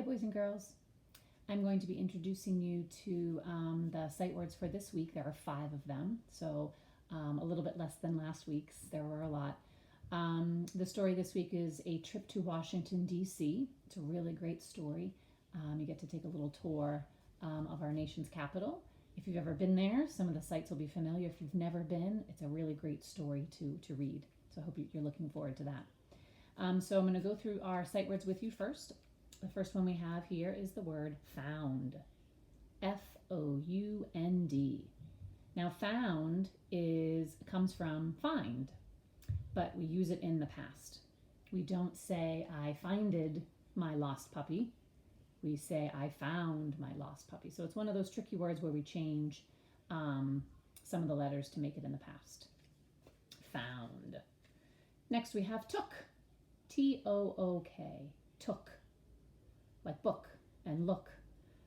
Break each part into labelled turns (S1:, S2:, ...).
S1: Hi, boys and girls. I'm going to be introducing you to the sight words for this week. There are 5 of them, so a little bit less than last week's. There were a lot. The story this week is A Trip to Washington, D.C. It's a really great story. You get to take a little tour of our nation's capital. If you've ever been there, some of the sights will be familiar. If you've never been, it's a really great story to read. So I hope you're looking forward to that. So I'm going to go through our sight words with you first. The first one we have here is the word found. F-O-U-N-D. Now, found comes from find, but we use it in the past. We don't say, I finded my lost puppy. We say, I found my lost puppy. So it's one of those tricky words where we change some of the letters to make it in the past. Found. Next, we have took. T-O-O-K. Took. Like book and look.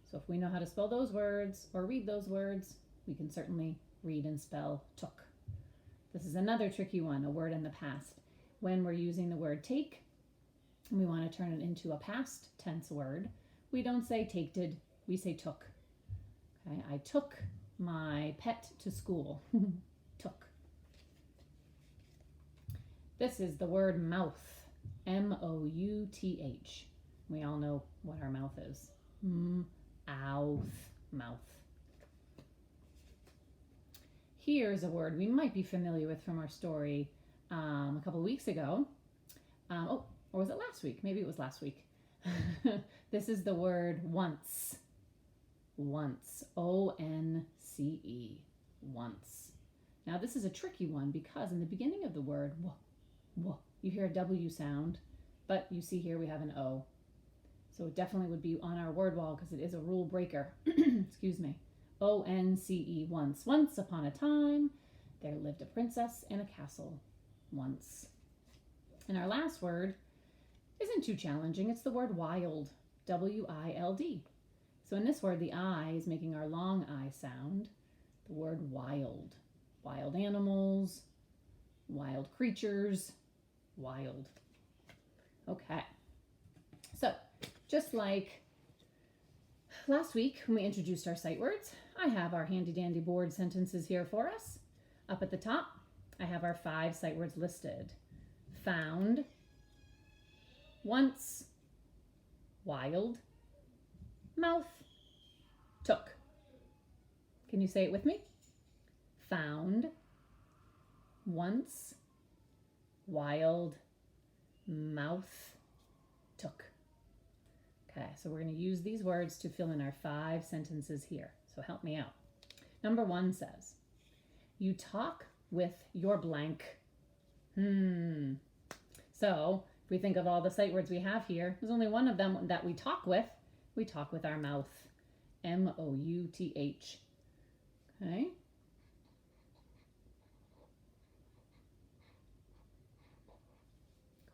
S1: So if we know how to spell those words or read those words, we can certainly read and spell took. This is another tricky one, a word in the past. When we're using the word take, and we want to turn it into a past tense word, we don't say taked, we say took. Okay, I took my pet to school. Took. This is the word mouth. M-O-U-T-H. We all know what our mouth is. Mouth. Mouth. Here's a word we might be familiar with from our story a couple of weeks ago. Or was it last week? Maybe it was last week. This is the word once. Once. O-N-C-E. Once. Now this is a tricky one because in the beginning of the word, you hear a W sound, but you see here we have an O. So it definitely would be on our word wall because it is a rule breaker. Excuse me. O-N-C-E, once. Once upon a time, there lived a princess in a castle. Once. And our last word isn't too challenging. It's the word wild. W-I-L-D. So in this word, the I is making our long I sound. The word wild. Wild animals, wild creatures, wild. Okay. So, just like last week when we introduced our sight words, I have our handy dandy board sentences here for us. Up at the top, I have our 5 sight words listed. Found, once, wild, mouth, took. Can you say it with me? Found, once, wild, mouth, took. Okay, so we're going to use these words to fill in our 5 sentences here. So help me out. Number 1 says, you talk with your blank. So if we think of all the sight words we have here, there's only one of them that we talk with. We talk with our mouth. M-O-U-T-H. Okay.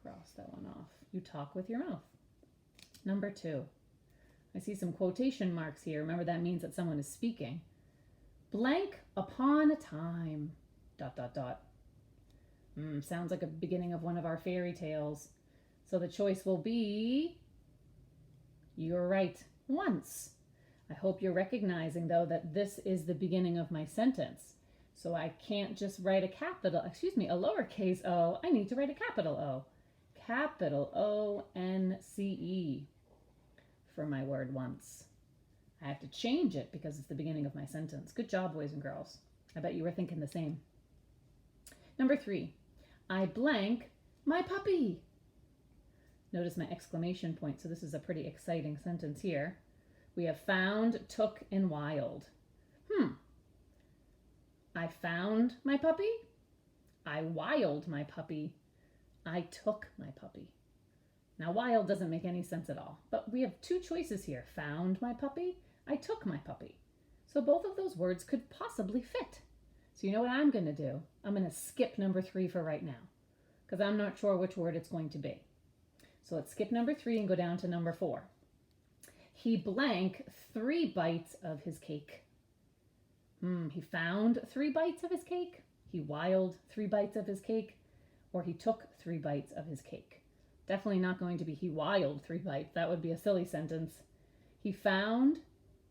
S1: Cross that one off. You talk with your mouth. Number 2. I see some quotation marks here. Remember, that means that someone is speaking. Blank upon a time. ... Sounds like a beginning of one of our fairy tales. So the choice will be, you're right, once. I hope you're recognizing, though, that this is the beginning of my sentence. So I can't just write a lowercase o. I need to write a capital O. Capital O-N-C-E for my word once. I have to change it because it's the beginning of my sentence. Good job, boys and girls. I bet you were thinking the same. Number 3, I blank my puppy. Notice my exclamation point. So this is a pretty exciting sentence here. We have found, took, and wild. I found my puppy. I wild my puppy. I took my puppy. Now, wild doesn't make any sense at all, but we have 2 choices here. Found my puppy. I took my puppy. So both of those words could possibly fit. So you know what I'm going to do? I'm going to skip number 3 for right now because I'm not sure which word it's going to be. So let's skip number 3 and go down to number 4. He blank 3 bites of his cake. He found 3 bites of his cake. He wild 3 bites of his cake. Or he took 3 bites of his cake. Definitely not going to be he wiled 3 bites. That would be a silly sentence. He found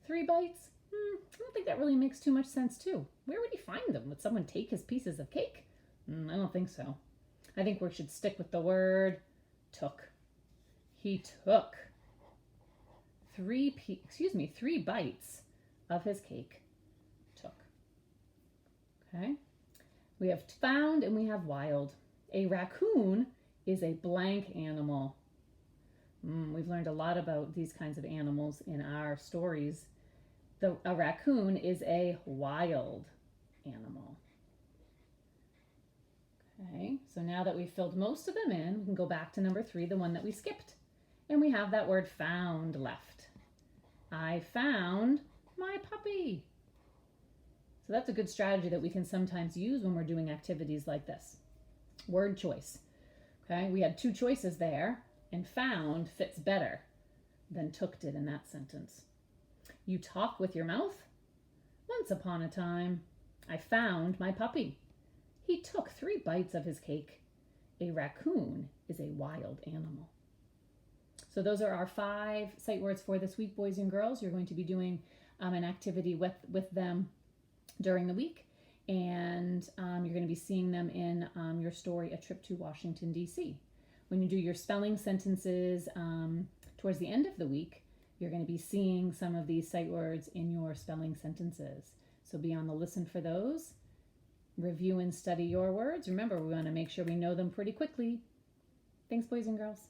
S1: 3 bites? I don't think that really makes too much sense too. Where would he find them? Would someone take his pieces of cake? I don't think so. I think we should stick with the word took. He took 3 bites of his cake. Took. Okay. We have found and we have wild. A raccoon is a blank animal. We've learned a lot about these kinds of animals in our stories. A raccoon is a wild animal. Okay, so now that we've filled most of them in, we can go back to number 3, the one that we skipped. And we have that word found left. I found my puppy. So that's a good strategy that we can sometimes use when we're doing activities like this. Word choice. Okay, we had 2 choices there, and found fits better than took did in that sentence. You talk with your mouth? Once upon a time, I found my puppy. He took 3 bites of his cake. A raccoon is a wild animal. So those are our 5 sight words for this week, boys and girls. You're going to be doing an activity with them during the week, and you're going to be seeing them in your story, A Trip to Washington, D.C. When you do your spelling sentences towards the end of the week, you're going to be seeing some of these sight words in your spelling sentences. So be on the listen for those. Review and study your words. Remember, we want to make sure we know them pretty quickly. Thanks, boys and girls.